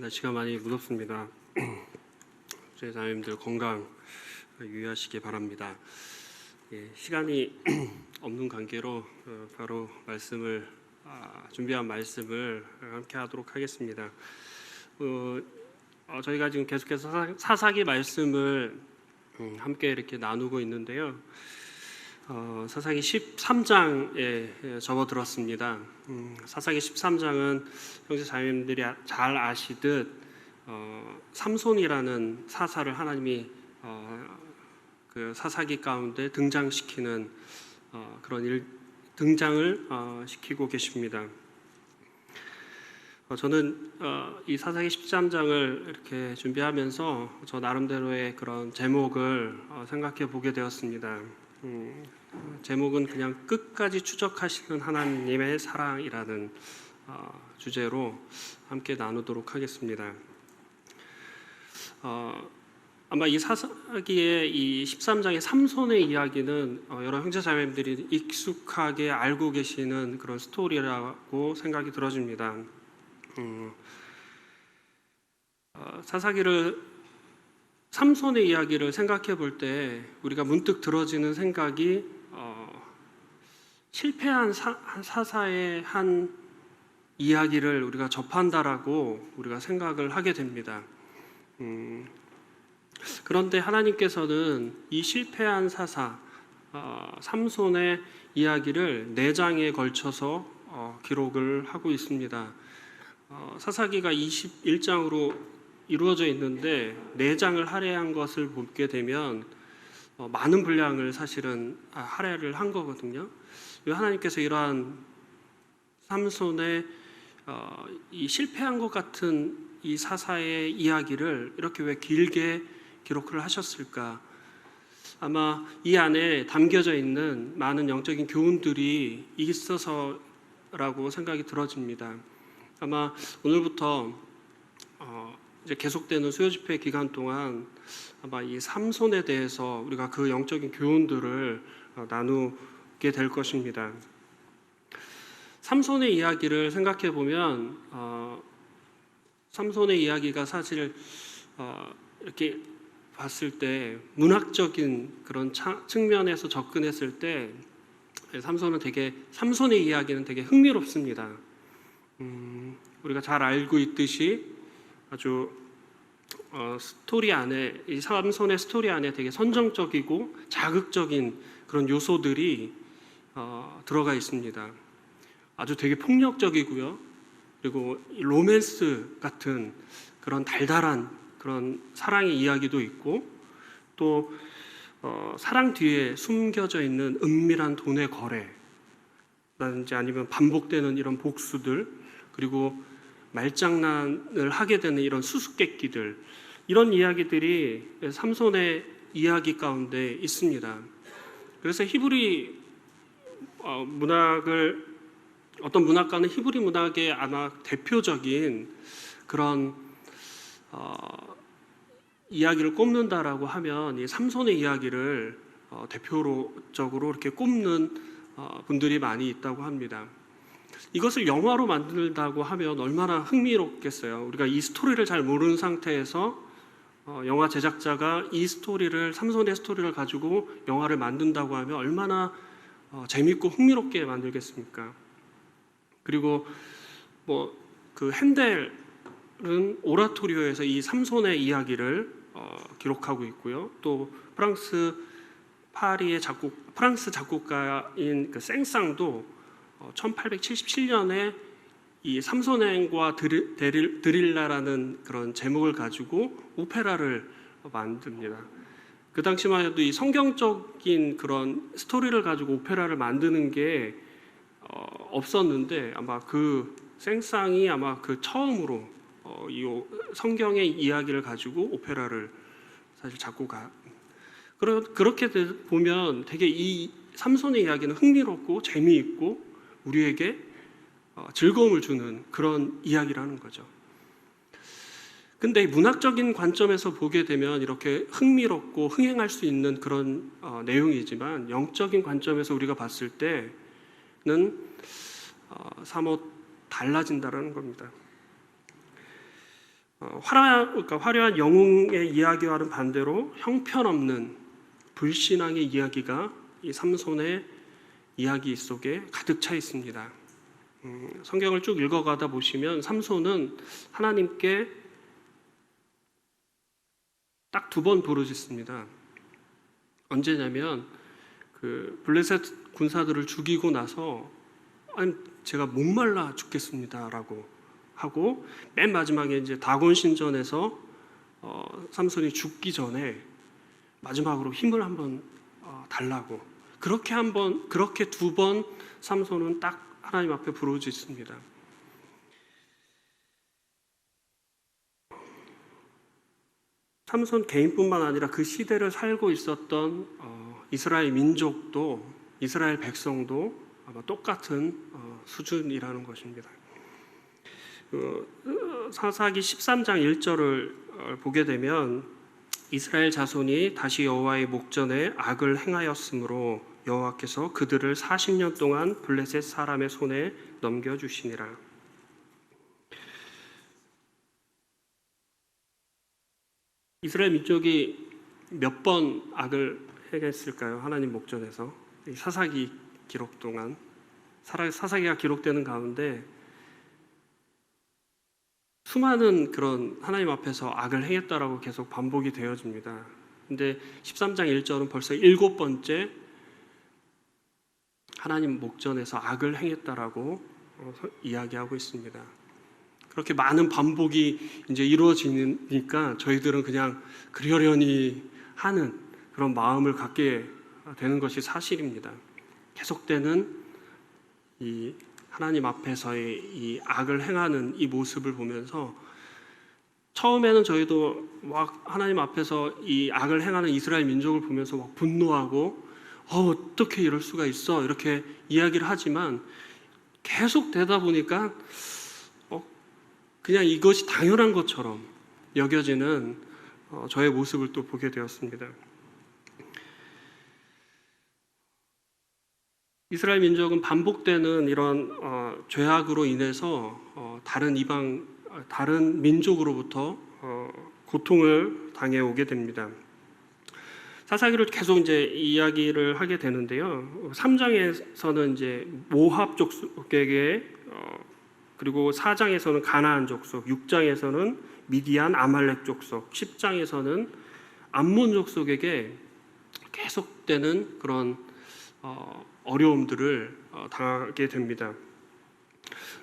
날씨가 많이 무섭습니다. 제 자매님들 건강 유의하시기 바랍니다. 시간이 없는 관계로 바로 준비한 말씀을 함께 하도록 하겠습니다. 저희가 지금 계속해서 사사기 말씀을 함께 이렇게 나누고 있는데요. 사사기 13장에 접어들었습니다. 사사기 13장은 형제 자매님들이 잘 아시듯 삼손이라는 사사를 하나님이 그 사사기 가운데 등장시키는 그런 등장을 시키고 계십니다. 저는 이 사사기 13장을 이렇게 준비하면서 저 나름대로의 그런 제목을 생각해 보게 되었습니다. 제목은 그냥 끝까지 추적하시는 하나님의 사랑이라는 주제로 함께 나누도록 하겠습니다. 아마 이 사사기의 이 13장의 삼손의 이야기는 여러 형제자매님들이 익숙하게 알고 계시는 그런 스토리라고 생각이 들어집니다. 삼손의 이야기를 생각해 볼 때 우리가 문득 들어지는 생각이 실패한 사사의 한 이야기를 우리가 접한다라고 우리가 생각을 하게 됩니다. 그런데 하나님께서는 이 실패한 사사 삼손의 이야기를 4장에 걸쳐서 기록을 하고 있습니다. 사사기가 21장으로 이루어져 있는데 4장을 할애한 것을 보게 되면 많은 분량을 사실은 할애를 한 거거든요. 왜 하나님께서 이러한 삼손의 이 실패한 것 같은 이 사사의 이야기를 이렇게 왜 길게 기록을 하셨을까? 아마 이 안에 담겨져 있는 많은 영적인 교훈들이 있어서라고 생각이 들어집니다. 아마 오늘부터 이제 계속되는 수요 집회 기간 동안 아마 이 삼손에 대해서 우리가 그 영적인 교훈들을 나누게 될 것입니다. 삼손의 이야기를 생각해 보면 삼손의 이야기가 사실 이렇게 봤을 때 문학적인 그런 측면에서 접근했을 때 삼손의 이야기는 되게 흥미롭습니다. 우리가 잘 알고 있듯이 아주 스토리 안에 이 삼손의 스토리 안에 되게 선정적이고 자극적인 그런 요소들이 들어가 있습니다. 아주 되게 폭력적이고요. 그리고 로맨스 같은 그런 달달한 그런 사랑의 이야기도 있고 또 사랑 뒤에 숨겨져 있는 은밀한 돈의 거래라든지 아니면 반복되는 이런 복수들 그리고 말장난을 하게 되는 이런 수수께끼들 이런 이야기들이 삼손의 이야기 가운데 있습니다. 그래서 히브리 어떤 문학가는 히브리 문학의 아마 대표적인 그런 이야기를 꼽는다라고 하면 이 삼손의 이야기를 대표적으로 이렇게 꼽는 분들이 많이 있다고 합니다. 이것을 영화로 만든다고 하면 얼마나 흥미롭겠어요. 우리가 이 스토리를 잘 모르는 상태에서 영화 제작자가 이 스토리를 삼손의 스토리를 가지고 영화를 만든다고 하면 얼마나 재밌고 흥미롭게 만들겠습니까? 그리고 그 핸델은 오라토리오에서 이 삼손의 이야기를 기록하고 있고요. 또 프랑스 작곡가인 그 생상도 1877년에 이 삼손행과 드릴라라는 그런 제목을 가지고 오페라를 만듭니다. 그 당시만 해도 이 성경적인 그런 스토리를 가지고 오페라를 만드는 게 없었는데 아마 그 생상이 아마 그 처음으로 이 성경의 이야기를 가지고 오페라를 사실 작곡한. 그렇게 보면 되게 이 삼손의 이야기는 흥미롭고 재미있고 우리에게 즐거움을 주는 그런 이야기라는 거죠. 근데 문학적인 관점에서 보게 되면 이렇게 흥미롭고 흥행할 수 있는 그런 내용이지만 영적인 관점에서 우리가 봤을 때는 사뭇 달라진다는 겁니다. 그러니까 화려한 영웅의 이야기와는 반대로 형편없는 불신앙의 이야기가 이 삼손의 이야기 속에 가득 차 있습니다. 성경을 쭉 읽어가다 보시면 삼손은 하나님께 딱 2번 부르짖습니다. 언제냐면 그 블레셋 군사들을 죽이고 나서 제가 목말라 죽겠습니다라고 하고, 맨 마지막에 이제 다곤 신전에서 삼손이 죽기 전에 마지막으로 힘을 한번 달라고, 그렇게 2번 삼손은 딱 하나님 앞에 부르짖습니다. 삼손 개인뿐만 아니라 그 시대를 살고 있었던 이스라엘 민족도, 이스라엘 백성도 아마 똑같은 수준이라는 것입니다. 사사기 13장 1절을 보게 되면 이스라엘 자손이 다시 여호와의 목전에 악을 행하였으므로 여호와께서 그들을 40년 동안 블레셋 사람의 손에 넘겨주시니라. 이스라엘 민족이 몇 번 악을 행했을까요? 하나님 목전에서. 사사기 기록 동안, 사사기가 기록되는 가운데 수많은 그런 하나님 앞에서 악을 행했다라고 계속 반복이 되어집니다. 근데 13장 1절은 벌써 7번째 하나님 목전에서 악을 행했다라고 이야기하고 있습니다. 그렇게 많은 반복이 이제 이루어지니까 저희들은 그냥 그러려니 하는 그런 마음을 갖게 되는 것이 사실입니다. 계속되는 이 하나님 앞에서의 이 악을 행하는 이 모습을 보면서 처음에는 저희도 막 하나님 앞에서 이 악을 행하는 이스라엘 민족을 보면서 막 분노하고 어떻게 이럴 수가 있어 이렇게 이야기를 하지만 계속 되다 보니까 그냥 이것이 당연한 것처럼 여겨지는 저의 모습을 또 보게 되었습니다. 이스라엘 민족은 반복되는 이런 죄악으로 인해서 다른 민족으로부터 고통을 당해 오게 됩니다. 사사기를 계속 이제 이야기를 하게 되는데요. 3장에서는 이제 모압 족속에게, 그리고 4장에서는 가나안 족속, 6장에서는 미디안 아말렉 족속, 10장에서는 암몬 족속에게 계속되는 그런 어려움들을 당하게 됩니다.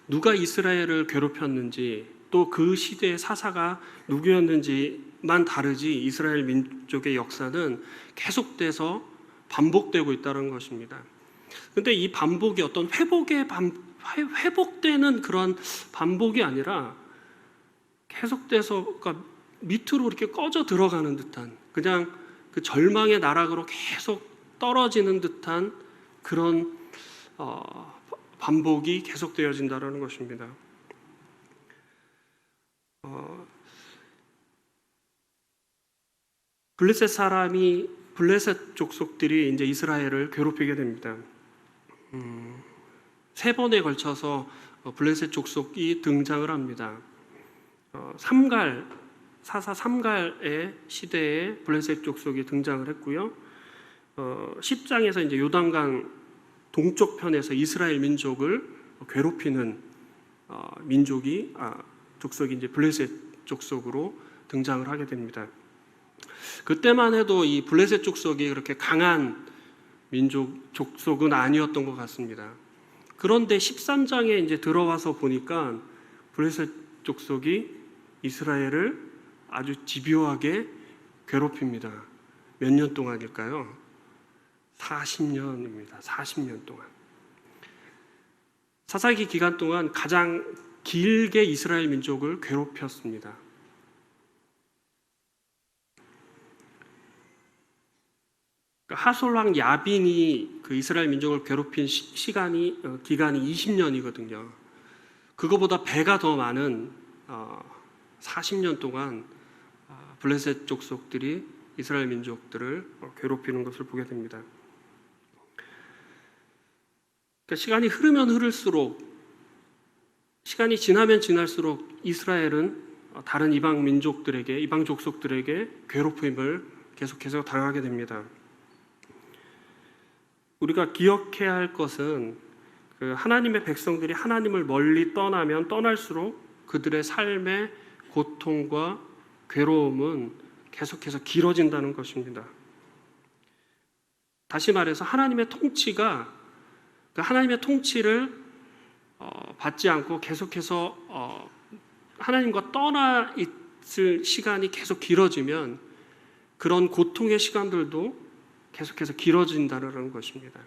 누가 이스라엘을 괴롭혔는지, 또 그 시대의 사사가 누구였는지만 다르지 이스라엘 민족의 역사는 계속돼서 반복되고 있다는 것입니다. 그런데 이 반복이 어떤 회복되는 그런 반복이 아니라 계속돼서, 그러니까 밑으로 이렇게 꺼져 들어가는 듯한, 그냥 그 절망의 나락으로 계속 떨어지는 듯한 그런 반복이 계속되어진다는 것입니다. 블레셋 족속들이 이제 이스라엘을 괴롭히게 됩니다. 3번에 걸쳐서 블레셋 족속이 등장을 합니다. 사사 3갈의 시대에 블레셋 족속이 등장을 했고요. 10장에서 이제 요단강 동쪽 편에서 이스라엘 민족을 괴롭히는 족속이 이제 블레셋 족속으로 등장을 하게 됩니다. 그때만 해도 이 블레셋 족속이 그렇게 강한 족속은 아니었던 것 같습니다. 그런데 13장에 이제 들어와서 보니까 블레셋 족속이 이스라엘을 아주 집요하게 괴롭힙니다. 몇 년 동안일까요? 40년입니다. 40년 동안. 사사기 기간 동안 가장 길게 이스라엘 민족을 괴롭혔습니다. 하솔왕 야빈이 그 이스라엘 민족을 괴롭힌 기간이 20년이거든요. 그거보다 배가 더 많은 40년 동안 블레셋 족속들이 이스라엘 민족들을 괴롭히는 것을 보게 됩니다. 그러니까 시간이 흐르면 흐를수록, 시간이 지나면 지날수록 이스라엘은 다른 이방 민족들에게, 이방 족속들에게 괴롭힘을 계속해서 당하게 됩니다. 우리가 기억해야 할 것은 그 하나님의 백성들이 하나님을 멀리 떠나면 떠날수록 그들의 삶의 고통과 괴로움은 계속해서 길어진다는 것입니다. 다시 말해서 하나님의 통치가, 하나님의 통치를 받지 않고 계속해서 하나님과 떠나 있을 시간이 계속 길어지면 그런 고통의 시간들도 계속해서 길어진다는 것입니다.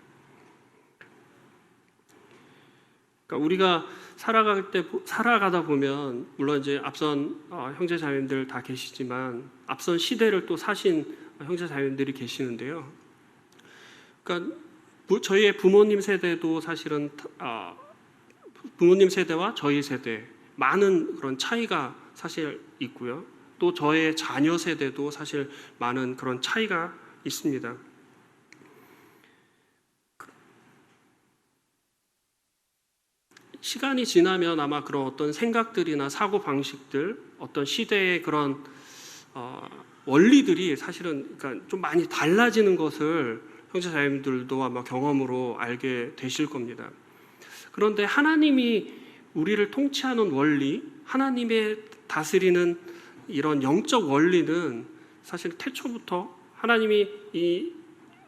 그러니까 우리가 살아가다 보면, 물론 이제 앞선 형제 자매님들 다 계시지만 앞선 시대를 또 사신 형제 자매님들이 계시는데요. 그러니까 저희의 부모님 세대도 사실은 부모님 세대와 저희 세대 많은 그런 차이가 사실 있고요. 또 저의 자녀 세대도 사실 많은 그런 차이가 있습니다. 시간이 지나면 아마 그런 어떤 생각들이나 사고 방식들, 어떤 시대의 그런 원리들이 사실은 그러니까 좀 많이 달라지는 것을 형제 자매님들도 아마 경험으로 알게 되실 겁니다. 그런데 하나님이 우리를 통치하는 원리, 하나님의 다스리는 이런 영적 원리는 사실 태초부터 하나님이 이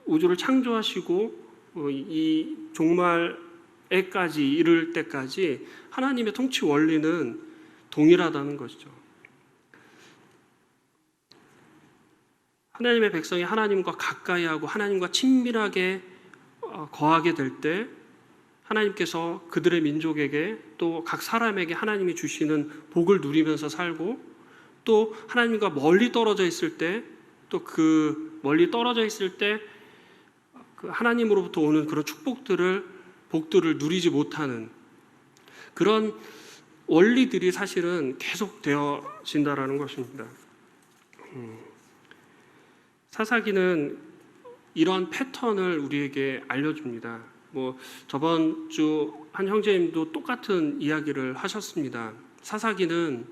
우주를 창조하시고 이 종말에까지 이를 때까지 하나님의 통치 원리는 동일하다는 것이죠. 하나님의 백성이 하나님과 가까이하고 하나님과 친밀하게 거하게 될 때 하나님께서 그들의 민족에게 또 각 사람에게 하나님이 주시는 복을 누리면서 살고, 또 하나님과 멀리 떨어져 있을 때, 또 그 멀리 떨어져 있을 때 그 하나님으로부터 오는 그런 복들을 누리지 못하는 그런 원리들이 사실은 계속되어진다라는 것입니다. 사사기는 이런 패턴을 우리에게 알려줍니다. 저번 주 한 형제님도 똑같은 이야기를 하셨습니다. 사사기는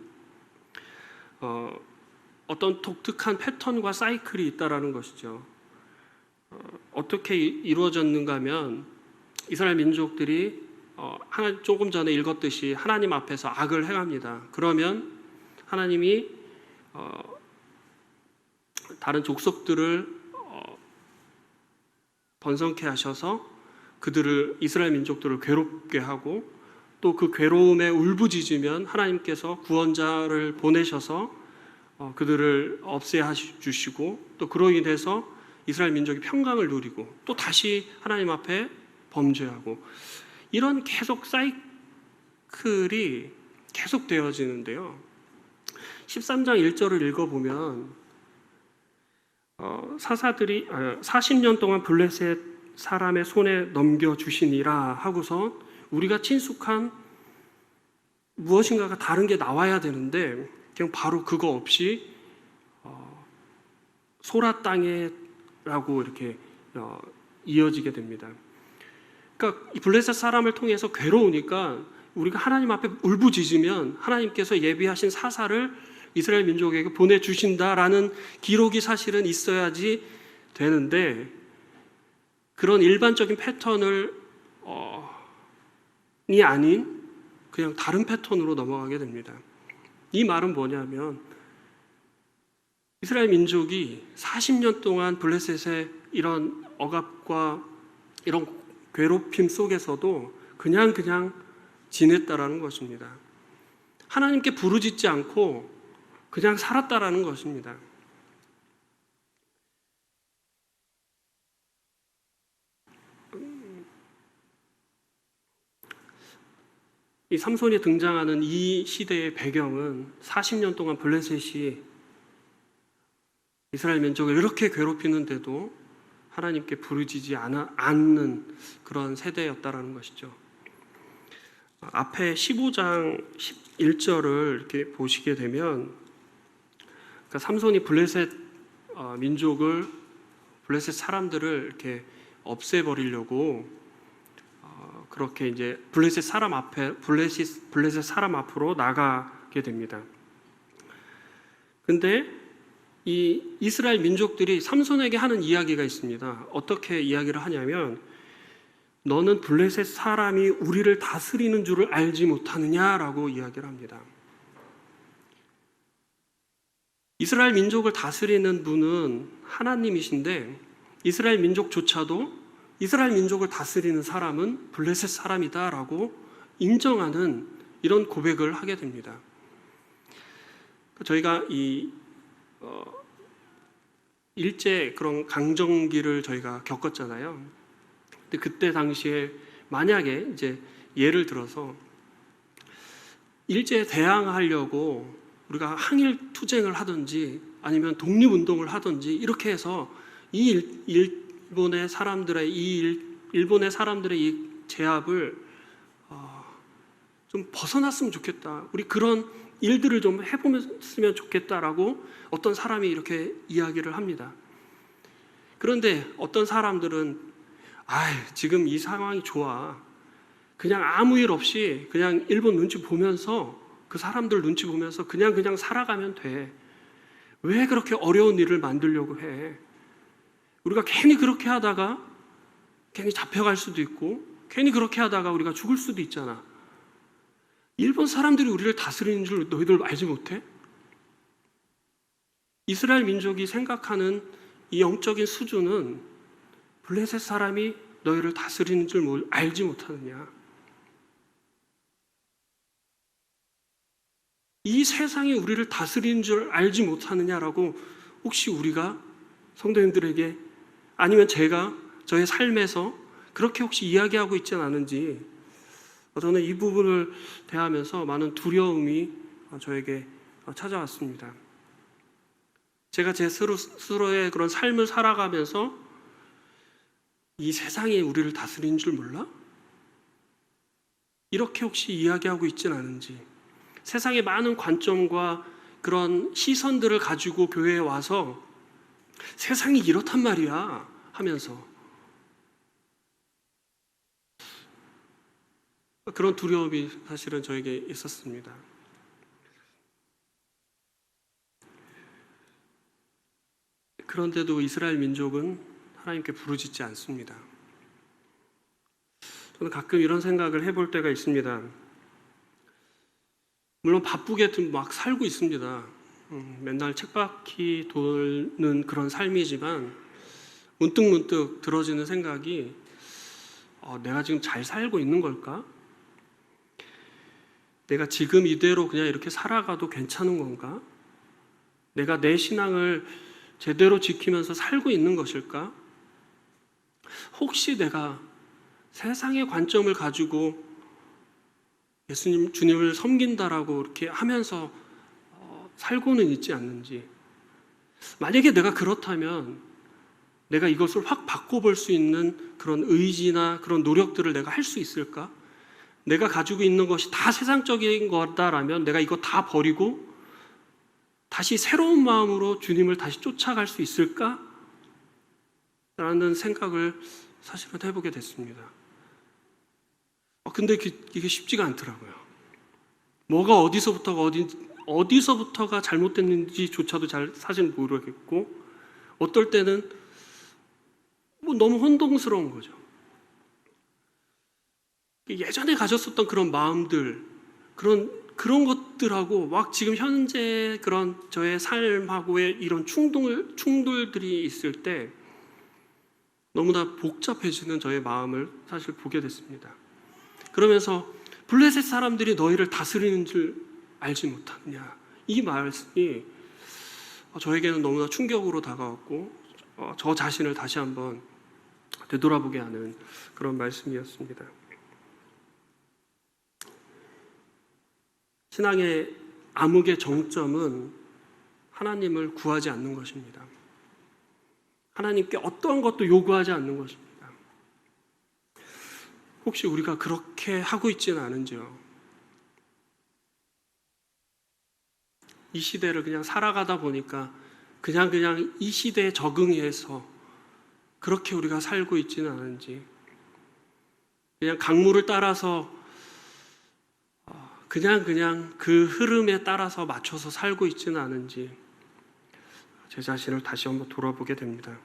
어떤 독특한 패턴과 사이클이 있다라는 것이죠. 어떻게 이루어졌는가 하면 이스라엘 민족들이 조금 전에 읽었듯이 하나님 앞에서 악을 행합니다. 그러면 하나님이 다른 족속들을 번성케 하셔서 그들을, 이스라엘 민족들을 괴롭게 하고, 또 그 괴로움에 울부짖으면 하나님께서 구원자를 보내셔서 그들을 없애 주시고, 또 그로 인해서 이스라엘 민족이 평강을 누리고 또 다시 하나님 앞에 범죄하고, 이런 계속 사이클이 계속 되어지는데요. 13장 1절을 읽어보면 사사들이 40년 동안 블레셋 사람의 손에 넘겨주시니라 하고서 우리가 친숙한 무엇인가가 다른 게 나와야 되는데 그냥 바로 그거 없이 소라 땅에라고 이렇게 이어지게 됩니다. 그러니까 이 블레셋 사람을 통해서 괴로우니까 우리가 하나님 앞에 울부짖으면 하나님께서 예비하신 사사를 이스라엘 민족에게 보내주신다라는 기록이 사실은 있어야지 되는데, 그런 일반적인 패턴을 이 아닌 그냥 다른 패턴으로 넘어가게 됩니다. 이 말은 뭐냐면 이스라엘 민족이 40년 동안 블레셋의 이런 억압과 이런 괴롭힘 속에서도 그냥 지냈다라는 것입니다. 하나님께 부르짖지 않고 그냥 살았다라는 것입니다. 이 삼손이 등장하는 이 시대의 배경은 40년 동안 블레셋이 이스라엘 민족을 이렇게 괴롭히는데도 하나님께 부르짖지 않는 그런 세대였다라는 것이죠. 앞에 15장 11절을 이렇게 보시게 되면, 그러니까 삼손이 블레셋 민족을, 블레셋 사람들을 이렇게 없애버리려고 그렇게 이제 블레셋 사람 앞으로 나가게 됩니다. 근데 이 이스라엘 민족들이 삼손에게 하는 이야기가 있습니다. 어떻게 이야기를 하냐면 너는 블레셋 사람이 우리를 다스리는 줄을 알지 못하느냐라고 이야기를 합니다. 이스라엘 민족을 다스리는 분은 하나님이신데 이스라엘 민족조차도 이스라엘 민족을 다스리는 사람은 블레셋 사람이다라고 인정하는 이런 고백을 하게 됩니다. 저희가 이 일제 그런 강점기를 저희가 겪었잖아요. 근데 그때 당시에 만약에 이제 예를 들어서 일제에 대항하려고 우리가 항일 투쟁을 하든지 아니면 독립운동을 하든지 이렇게 해서 이 일본의 사람들의 이 제압을 좀 벗어났으면 좋겠다. 우리 그런 일들을 좀 해보면 좋겠다라고 어떤 사람이 이렇게 이야기를 합니다. 그런데 어떤 사람들은 지금 이 상황이 좋아. 그냥 아무 일 없이 그냥 일본 눈치 보면서 그 사람들 눈치 보면서 그냥 살아가면 돼. 왜 그렇게 어려운 일을 만들려고 해? 우리가 괜히 그렇게 하다가 괜히 잡혀갈 수도 있고 괜히 그렇게 하다가 우리가 죽을 수도 있잖아. 일본 사람들이 우리를 다스리는 줄 너희들 알지 못해? 이스라엘 민족이 생각하는 이 영적인 수준은 블레셋 사람이 너희를 다스리는 줄 알지 못하느냐? 이 세상이 우리를 다스리는 줄 알지 못하느냐라고 혹시 우리가 성도님들에게 아니면 제가 저의 삶에서 그렇게 혹시 이야기하고 있지는 않은지 저는 이 부분을 대하면서 많은 두려움이 저에게 찾아왔습니다. 제가 제 스스로의 그런 삶을 살아가면서 이 세상이 우리를 다스리는 줄 몰라? 이렇게 혹시 이야기하고 있지는 않은지 세상의 많은 관점과 그런 시선들을 가지고 교회에 와서 세상이 이렇단 말이야 하면서 그런 두려움이 사실은 저에게 있었습니다. 그런데도 이스라엘 민족은 하나님께 부르짖지 않습니다. 저는 가끔 이런 생각을 해볼 때가 있습니다. 물론 바쁘게 막 살고 있습니다. 맨날 쳇바퀴 도는 그런 삶이지만 문득문득 들어지는 생각이 내가 지금 잘 살고 있는 걸까? 내가 지금 이대로 그냥 이렇게 살아가도 괜찮은 건가? 내가 내 신앙을 제대로 지키면서 살고 있는 것일까? 혹시 내가 세상의 관점을 가지고 예수님, 주님을 섬긴다라고 이렇게 하면서 살고는 있지 않는지. 만약에 내가 그렇다면 내가 이것을 확 바꿔볼 수 있는 그런 의지나 그런 노력들을 내가 할 수 있을까? 내가 가지고 있는 것이 다 세상적인 거다라면 내가 이거 다 버리고 다시 새로운 마음으로 주님을 다시 쫓아갈 수 있을까? 라는 생각을 사실은 해보게 됐습니다. 근데 이게 쉽지가 않더라고요. 뭐가 어디서부터가 잘못됐는지조차도 사실 모르겠고, 어떨 때는 너무 혼동스러운 거죠. 예전에 가졌었던 그런 마음들, 그런 것들하고 막 지금 현재 그런 저의 삶하고의 이런 충돌들이 있을 때 너무나 복잡해지는 저의 마음을 사실 보게 됐습니다. 그러면서 블레셋 사람들이 너희를 다스리는 줄 알지 못하느냐, 이 말씀이 저에게는 너무나 충격으로 다가왔고 저 자신을 다시 한번 되돌아보게 하는 그런 말씀이었습니다. 신앙의 암흑의 정점은 하나님을 구하지 않는 것입니다. 하나님께 어떠한 것도 요구하지 않는 것입니다. 혹시 우리가 그렇게 하고 있지는 않은지요? 이 시대를 그냥 살아가다 보니까 그냥 이 시대에 적응해서 그렇게 우리가 살고 있지는 않은지, 그냥 강물을 따라서 그냥 그 흐름에 따라서 맞춰서 살고 있지는 않은지, 제 자신을 다시 한번 돌아보게 됩니다.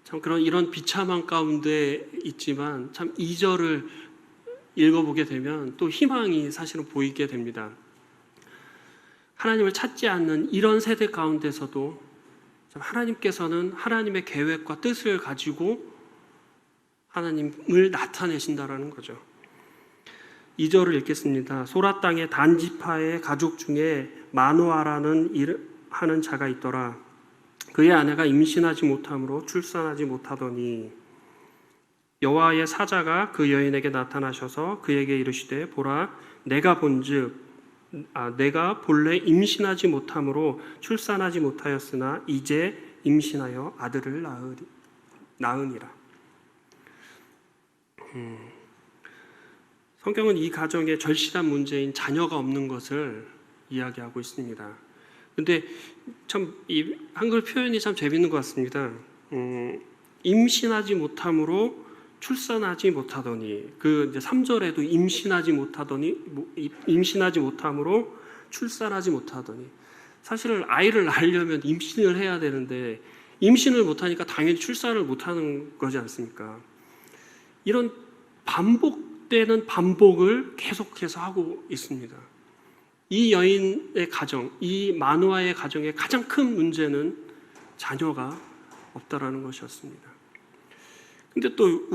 참 이런 비참한 가운데 있지만 참 2절을 읽어보게 되면 또 희망이 사실은 보이게 됩니다. 하나님을 찾지 않는 이런 세대 가운데서도 하나님께서는 하나님의 계획과 뜻을 가지고 하나님을 나타내신다라는 거죠. 2절을 읽겠습니다. 소라 땅의 단지파의 가족 중에 마노아라는 하는 자가 있더라. 그의 아내가 임신하지 못함으로 출산하지 못하더니 여호와의 사자가 그 여인에게 나타나셔서 그에게 이르시되 보라 내가 본래 임신하지 못함으로 출산하지 못하였으나 이제 임신하여 아들을 낳으니라. 성경은 이 가정의 절실한 문제인 자녀가 없는 것을 이야기하고 있습니다. 근데 참 이 한글 표현이 참 재밌는 것 같습니다. 임신하지 못함으로 출산하지 못하더니 그 이제 3절에도 임신하지 못함으로 출산하지 못하더니 사실 아이를 낳으려면 임신을 해야 되는데 임신을 못하니까 당연히 출산을 못하는 거지 않습니까? 이런 반복되는 반복을 계속해서 하고 있습니다. 이 여인의 가정, 이 마누아의 가정의 가장 큰 문제는 자녀가 없다라는 것이었습니다. 근데 또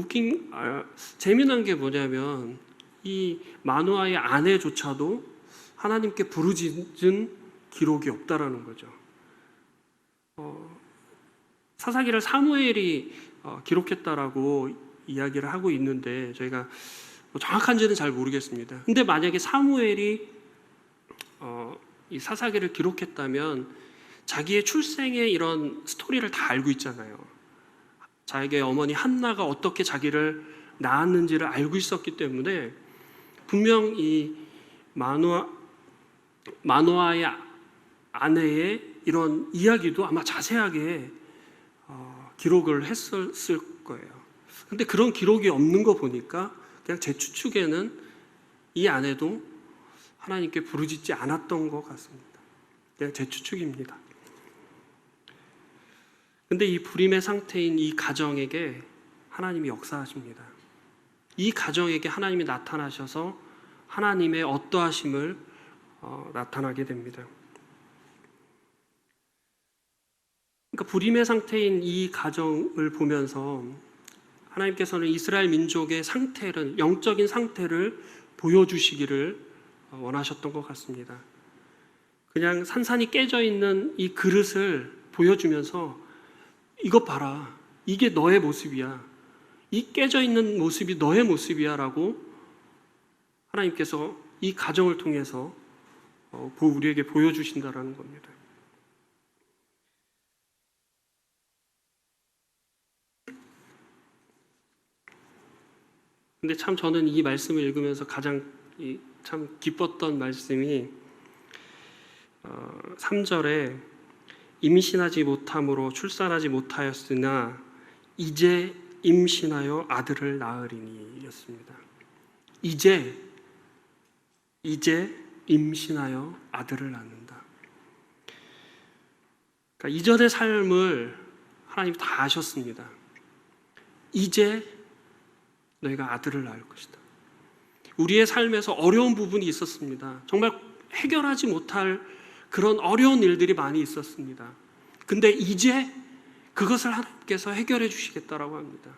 재미난 게 뭐냐면 이 마누아의 아내조차도 하나님께 부르짖은 기록이 없다라는 거죠. 사사기를 사무엘이 기록했다라고 이야기를 하고 있는데 저희가 정확한지는 잘 모르겠습니다. 근데 만약에 사무엘이 이 사사기를 기록했다면 자기의 출생의 이런 스토리를 다 알고 있잖아요. 자기의 어머니 한나가 어떻게 자기를 낳았는지를 알고 있었기 때문에 분명 이 마노아의 아내의 이런 이야기도 아마 자세하게 기록을 했었을 거예요. 근데 그런 기록이 없는 거 보니까 그냥 제 추측에는 이 아내도 하나님께 부르짖지 않았던 것 같습니다. 그냥 제 추측입니다. 근데 이 불임의 상태인 이 가정에게 하나님이 역사하십니다. 이 가정에게 하나님이 나타나셔서 하나님의 어떠하심을 나타나게 됩니다. 그러니까 불임의 상태인 이 가정을 보면서 하나님께서는 이스라엘 민족의 상태를, 영적인 상태를 보여주시기를 원하셨던 것 같습니다. 그냥 산산이 깨져 있는 이 그릇을 보여주면서 이것 봐라, 이게 너의 모습이야, 이 깨져 있는 모습이 너의 모습이야 라고 하나님께서 이 가정을 통해서 우리에게 보여주신다라는 겁니다. 근데 참 저는 이 말씀을 읽으면서 가장 참 기뻤던 말씀이 3절에 임신하지 못함으로 출산하지 못하였으나 이제 임신하여 아들을 낳으리니 였습니다. 이제 임신하여 아들을 낳는다. 그러니까 이전의 삶을 하나님 다 아셨습니다. 이제 너희가 아들을 낳을 것이다. 우리의 삶에서 어려운 부분이 있었습니다. 정말 해결하지 못할 그런 어려운 일들이 많이 있었습니다. 근데 이제 그것을 하나님께서 해결해 주시겠다라고 합니다.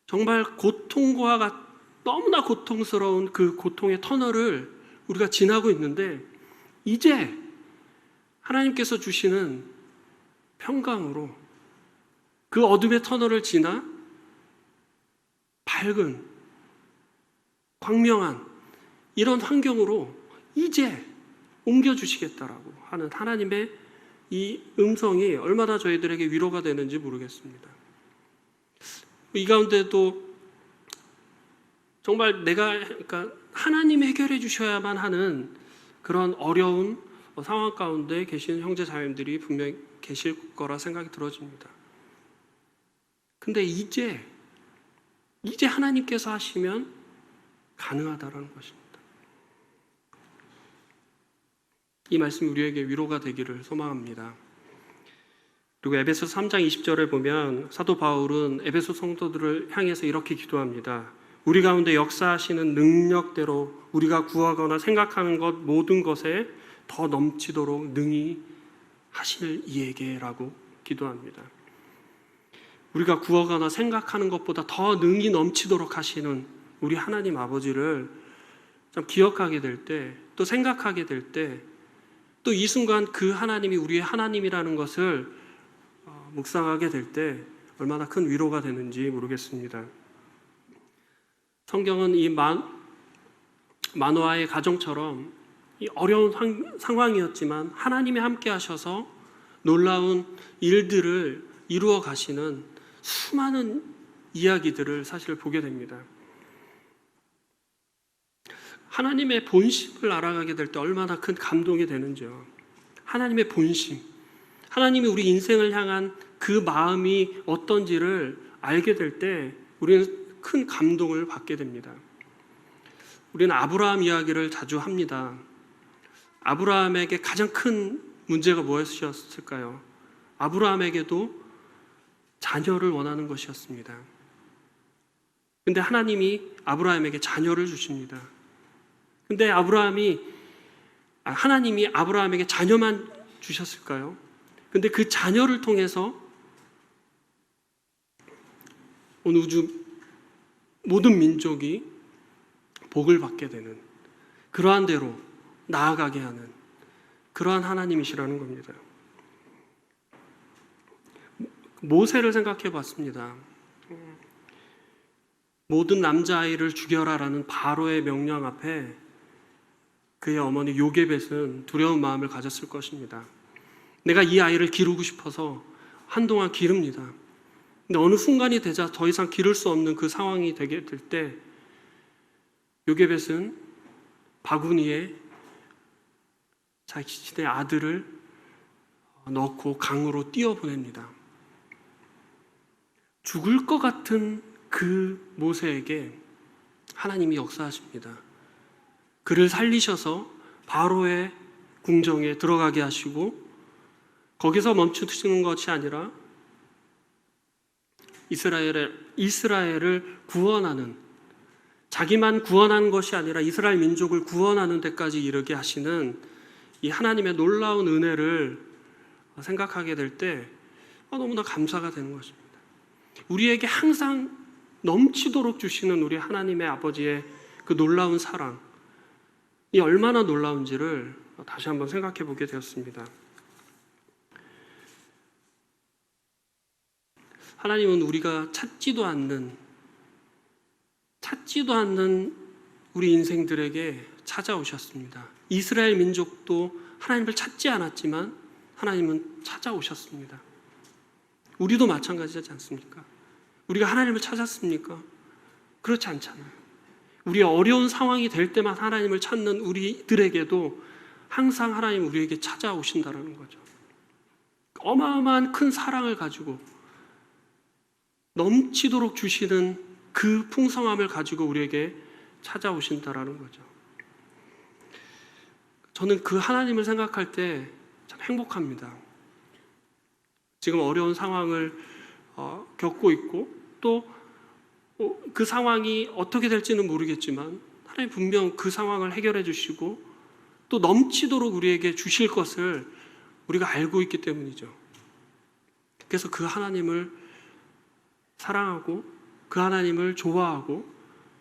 정말 고통과 너무나 고통스러운 그 고통의 터널을 우리가 지나고 있는데 이제 하나님께서 주시는 평강으로 그 어둠의 터널을 지나 밝은 광명한 이런 환경으로 이제 옮겨주시겠다라고 하는 하나님의 이 음성이 얼마나 저희들에게 위로가 되는지 모르겠습니다. 이 가운데도 정말 그러니까 하나님이 해결해 주셔야만 하는 그런 어려운 상황 가운데 계신 형제 자매님들이 분명히 계실 거라 생각이 들어집니다. 근데 이제 하나님께서 하시면 가능하다라는 것입니다. 이 말씀이 우리에게 위로가 되기를 소망합니다. 그리고 에베소 3장 20절을 보면 사도 바울은 에베소 성도들을 향해서 이렇게 기도합니다. 우리 가운데 역사하시는 능력대로 우리가 구하거나 생각하는 것 모든 것에 더 넘치도록 능히 하실 이에게라고 기도합니다. 우리가 구하거나 생각하는 것보다 더 능히 넘치도록 하시는 우리 하나님 아버지를 좀 기억하게 될 때, 또 생각하게 될 때, 또 이 순간 그 하나님이 우리의 하나님이라는 것을 묵상하게 될 때 얼마나 큰 위로가 되는지 모르겠습니다. 성경은 이 마노아의 가정처럼 이 어려운 상황이었지만 하나님이 함께 하셔서 놀라운 일들을 이루어 가시는 수많은 이야기들을 사실 보게 됩니다. 하나님의 본심을 알아가게 될 때 얼마나 큰 감동이 되는지요. 하나님의 본심, 하나님이 우리 인생을 향한 그 마음이 어떤지를 알게 될 때 우리는 큰 감동을 받게 됩니다. 우리는 아브라함 이야기를 자주 합니다. 아브라함에게 가장 큰 문제가 무엇이었을까요? 아브라함에게도 자녀를 원하는 것이었습니다. 근데 하나님이 아브라함에게 자녀를 주십니다. 근데 하나님이 아브라함에게 자녀만 주셨을까요? 근데 그 자녀를 통해서 온 우주 모든 민족이 복을 받게 되는 그러한 대로 나아가게 하는 그러한 하나님이시라는 겁니다. 모세를 생각해 봤습니다. 모든 남자아이를 죽여라라는 바로의 명령 앞에 그의 어머니 요게벳은 두려운 마음을 가졌을 것입니다. 내가 이 아이를 기르고 싶어서 한동안 기릅니다. 근데 어느 순간이 되자 더 이상 기를 수 없는 그 상황이 되게 될 때 요게벳은 바구니에 자신의 아들을 넣고 강으로 뛰어보냅니다. 죽을 것 같은 그 모세에게 하나님이 역사하십니다. 그를 살리셔서 바로의 궁정에 들어가게 하시고 거기서 멈추시는 것이 아니라 이스라엘을 구원하는, 자기만 구원하는 것이 아니라 이스라엘 민족을 구원하는 데까지 이르게 하시는 이 하나님의 놀라운 은혜를 생각하게 될 때 너무나 감사가 되는 것입니다. 우리에게 항상 넘치도록 주시는 우리 하나님의 아버지의 그 놀라운 사랑이 얼마나 놀라운지를 다시 한번 생각해 보게 되었습니다. 하나님은 우리가 찾지도 않는 우리 인생들에게 찾아오셨습니다. 이스라엘 민족도 하나님을 찾지 않았지만 하나님은 찾아오셨습니다. 우리도 마찬가지지 않습니까? 우리가 하나님을 찾았습니까? 그렇지 않잖아요. 우리의 어려운 상황이 될 때만 하나님을 찾는 우리들에게도 항상 하나님 우리에게 찾아오신다는 거죠. 어마어마한 큰 사랑을 가지고 넘치도록 주시는 그 풍성함을 가지고 우리에게 찾아오신다라는 거죠. 저는 그 하나님을 생각할 때 참 행복합니다. 지금 어려운 상황을 겪고 있고 또 그 상황이 어떻게 될지는 모르겠지만 하나님 분명 그 상황을 해결해 주시고 또 넘치도록 우리에게 주실 것을 우리가 알고 있기 때문이죠. 그래서 그 하나님을 사랑하고 그 하나님을 좋아하고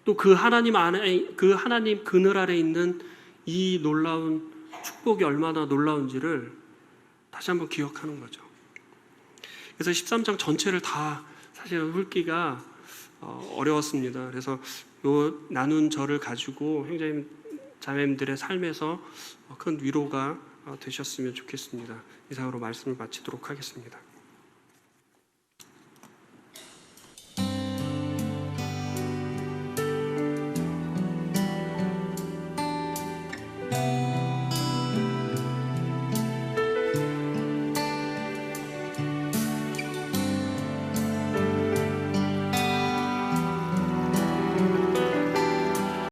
또 그 하나님 안에, 그 하나님 그늘 아래 있는 이 놀라운 축복이 얼마나 놀라운지를 다시 한번 기억하는 거죠. 그래서 13장 전체를 다 사실은 훑기가 어려웠습니다. 그래서 요 나눈 절을 가지고 형제님 자매님들의 삶에서 큰 위로가 되셨으면 좋겠습니다. 이상으로 말씀을 마치도록 하겠습니다.